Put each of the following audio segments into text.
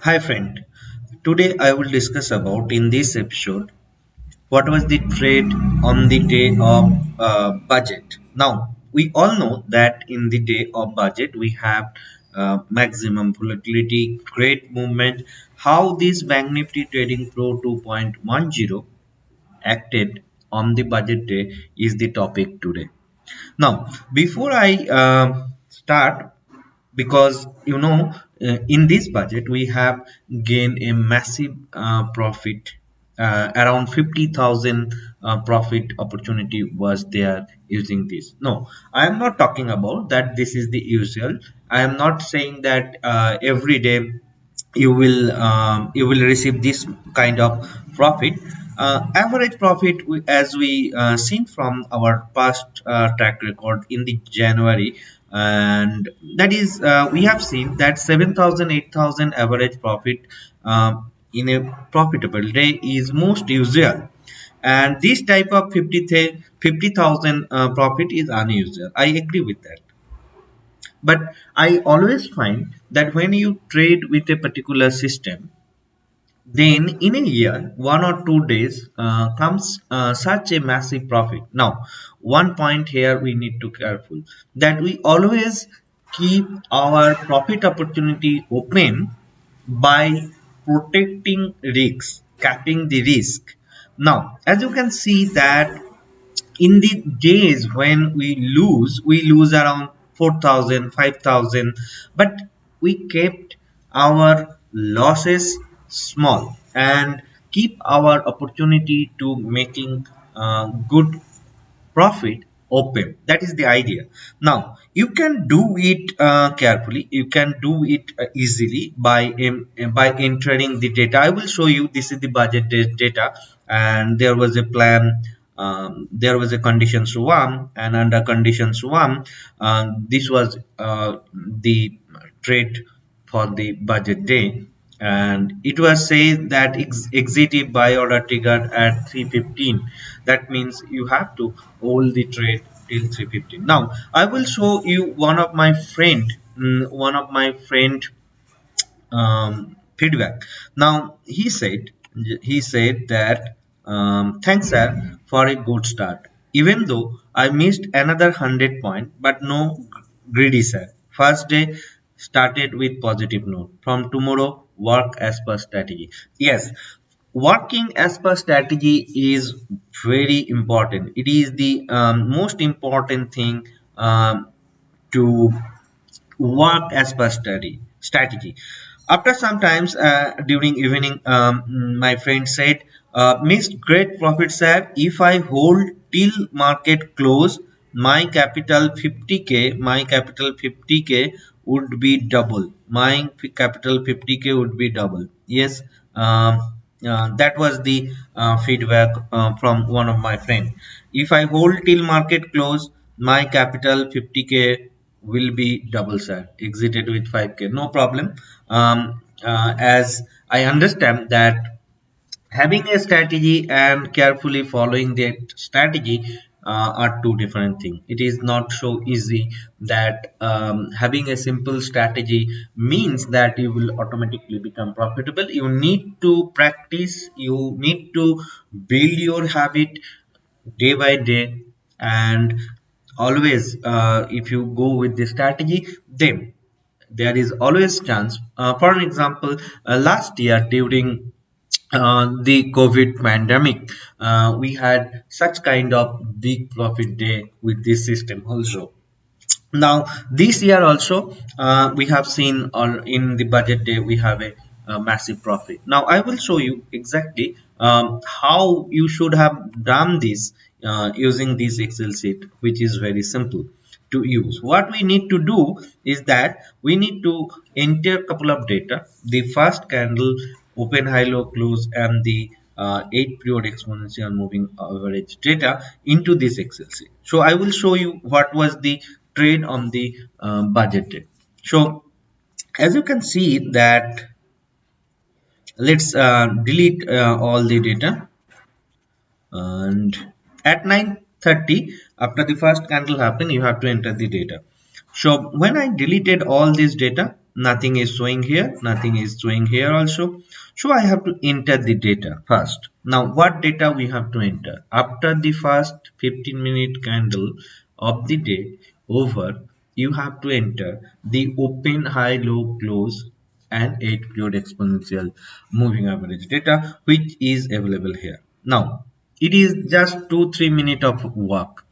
Hi friend, today I will discuss about in this episode what was the trade on the day of budget. Now we all know that in the day of budget we have maximum volatility, great movement. How this Bank Nifty Trading Pro 2.10 acted on the budget day is the topic today. Now before I start, because in this budget we have gained a massive profit, around 50,000 profit opportunity was there using this. No, I am not talking about that this is the usual. I am not saying that every day you will receive this kind of profit. Average profit, as we seen from our past track record in the January, and that is we have seen that 7,000 8,000 average profit in a profitable day is most usual, and this type of 50,000 profit is unusual. I agree with that, but I always find that when you trade with a particular system, then in a year, 1 or 2 days comes such a massive profit. Now, one point here we need to careful that we always keep our profit opportunity open by protecting risks, capping the risk. Now, as you can see that in the days when we lose around 4,000, 5,000, but we kept our losses small and keep our opportunity to making good profit open. That is the idea. Now you can do it carefully, you can do it easily by entering the data. I will show you. This is the budget data, and there was a plan, there was a conditions 1, and under conditions 1, this was the trade for the budget day, and it was said that exited buy order triggered at 3:15. That means you have to hold the trade till 3:15. Now I will show you one of my friend feedback. Now he said that, thanks sir for a good start. Even though I missed another 100 point, but no greedy sir. First day started with positive note. From tomorrow, work as per strategy. Yes, working as per strategy is very important. It is the most important thing, to work as per strategy. After some times, during evening, my friend said, missed great profit sir. If I hold till market close, my capital 50k would be double. My capital 50k would be double. Yes, that was the feedback from one of my friend. If I hold till market close, my capital 50k will be double sir. Exited with 5k, no problem. As I understand that having a strategy and carefully following that strategy are two different things. It is not so easy that having a simple strategy means that you will automatically become profitable. You need to practice, you need to build your habit day by day, and always if you go with the strategy, then there is always chance. For an example, last year during the COVID pandemic, we had such kind of big profit day with this system also. Now this year also, we have seen, or in the budget day we have a massive profit. Now I will show you exactly how you should have done this using this Excel sheet, which is very simple to use. What we need to do is that we need to enter a couple of data: the first candle, open, high, low, close, and the 8 period exponential moving average data into this Excel sheet. So I will show you what was the trade on the budget day. So as you can see that, let's delete all the data, and at 9:30, after the first candle happened, you have to enter the data. So when I deleted all this data, nothing is showing here, nothing is showing here also. So I have to enter the data first. Now what data we have to enter? After the first 15-minute candle of the day over, you have to enter the open, high, low, close and 8 period exponential moving average data, which is available here. Now it is just 2-3 minutes of work.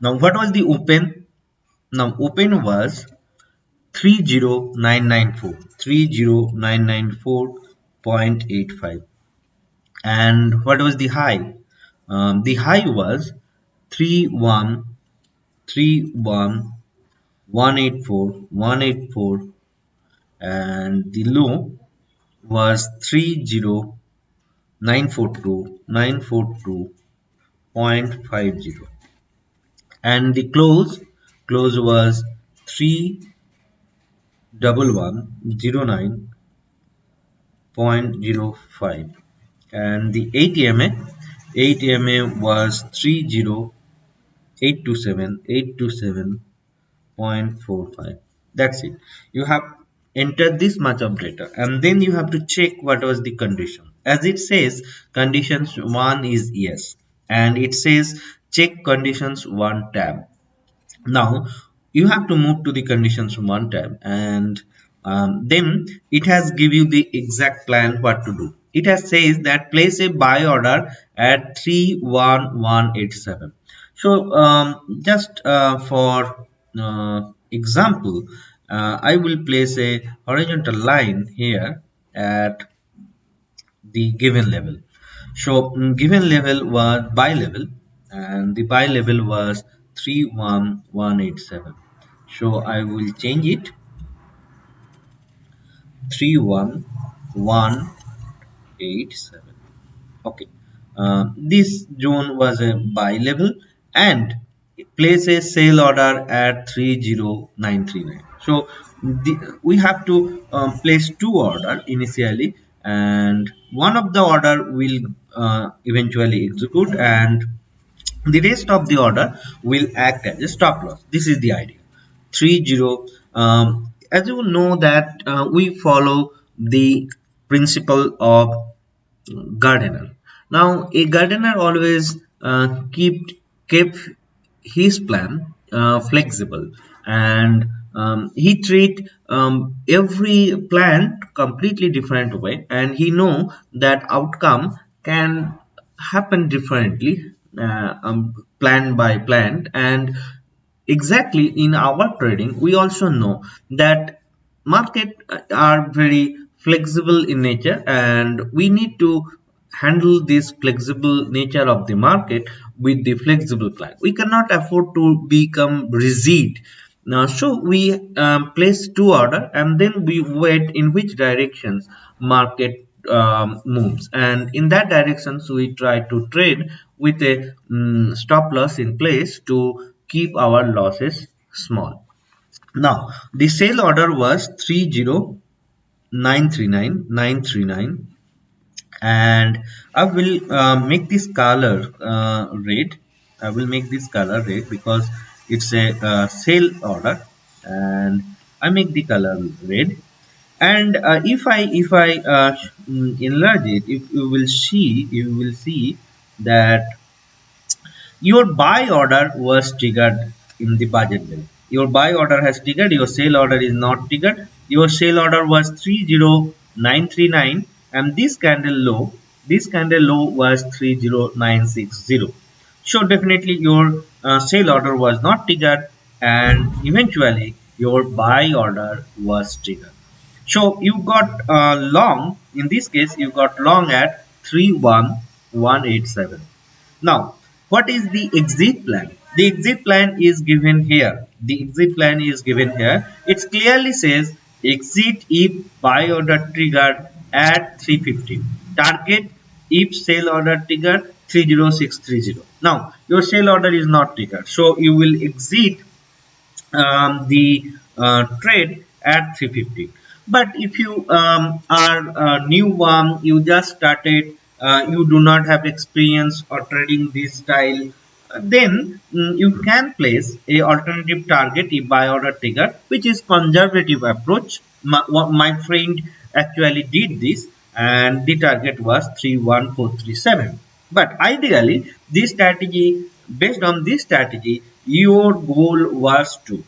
Now what was the open? Now open was 30994, 30994.85. And what was the high? The high was 3131184, and the low was 30942.50, and the close was 31109.05, and the 8 EMA was 30827.45. That's it. You have entered this much of data, and then you have to check what was the condition. As it says, conditions 1 is yes, and it says check conditions 1 tab. Now you have to move to the conditions one tab, and then it has give you the exact plan what to do. It has says that place a buy order at 31187. So just for example, I will place a horizontal line here at the given level. So given level was buy level, and the buy level was 31187. So I will change it 31187. Okay. This zone was a buy level, and place a sell order at 30939. So we have to place two order initially, and one of the order will eventually execute, and the rest of the order will act as a stop loss. This is the idea. 30. As you know that we follow the principle of gardener. Now a gardener always kept his plan flexible, and he treat every plant completely different way, and he know that outcome can happen differently, plant by plant. And exactly in our trading we also know that market are very flexible in nature, and we need to handle this flexible nature of the market with the flexible plan. We cannot afford to become rigid. Now so we place two order, and then we wait in which directions market moves, and in that directions we try to trade with a stop loss in place to keep our losses small. Now the sale order was 30939, and I will make this color red. I will make this color red because it's a sale order, and I make the color red. And if I enlarge it, if you will see that your buy order was triggered in the budget bill. Your buy order has triggered, your sale order is not triggered. Your sale order was 30939, and this candle low was 30960. So definitely your sale order was not triggered, and eventually your buy order was triggered. So you got long, in this case you got long at 31187. Now, what is the exit plan? The exit plan is given here. The exit plan is given here. It clearly says exit if buy order triggered at 350. Target if sell order triggered 30630. Now, your sell order is not triggered. So, you will exit the trade at 350. But if you are a new one, you just started, you do not have experience or trading this style, then you can place a alternative target if buy order trigger, which is conservative approach. My friend actually did this, and the target was 31437. But ideally, this strategy, based on this strategy, your goal was to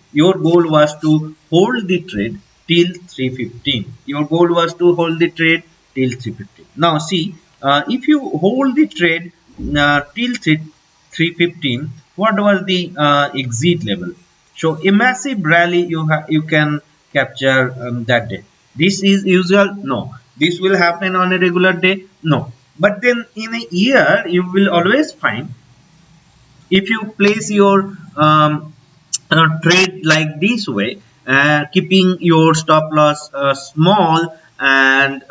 hold the trade till 315. Your goal was to hold the trade till 315. Now see, if you hold the trade till 315, what was the exit level? So a massive rally you can capture that day. This is usual? No. This will happen on a regular day? No. But then in a year, you will always find, if you place your trade like this way, keeping your stop loss small, and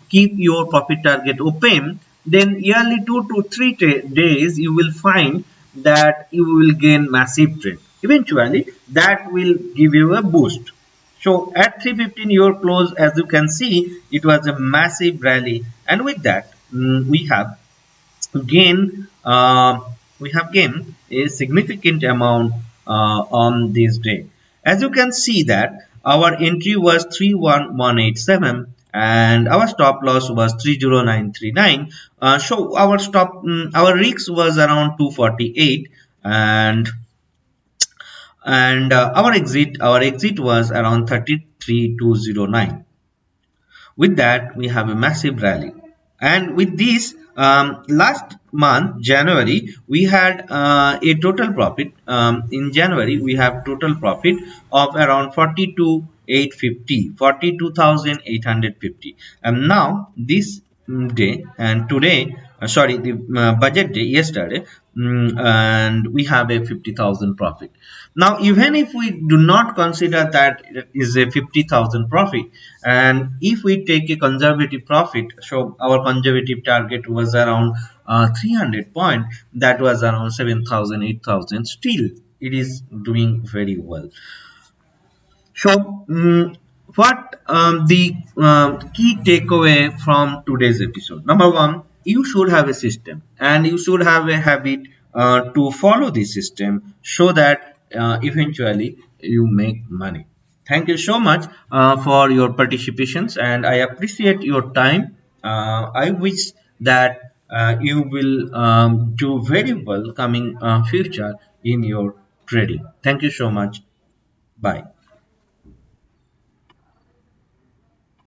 keep your profit target open, then yearly 2 to 3 days you will find that you will gain massive trade. Eventually that will give you a boost. So at 315 your close, as you can see, it was a massive rally, and with that we have gain we have gained a significant amount on this day. As you can see that our entry was 31187 and our stop loss was 30939. So our risk was around 248, and our exit was around 33209. With that, we have a massive rally. And with this, last month, January, we had a total profit. In January, we have total profit of around 42,850. And now, this day and today, sorry, the budget day yesterday, and we have a 50,000 profit. Now even if we do not consider that it is a 50,000 profit, and if we take a conservative profit, so our conservative target was around 300 point, that was around 7,000, 8,000. Still it is doing very well. So, what the key takeaway from today's episode? Number one, you should have a system, and you should have a habit to follow this system, so that eventually you make money. Thank you so much for your participations, and I appreciate your time. I wish that you will do very well coming future in your trading. Thank you so much. Bye.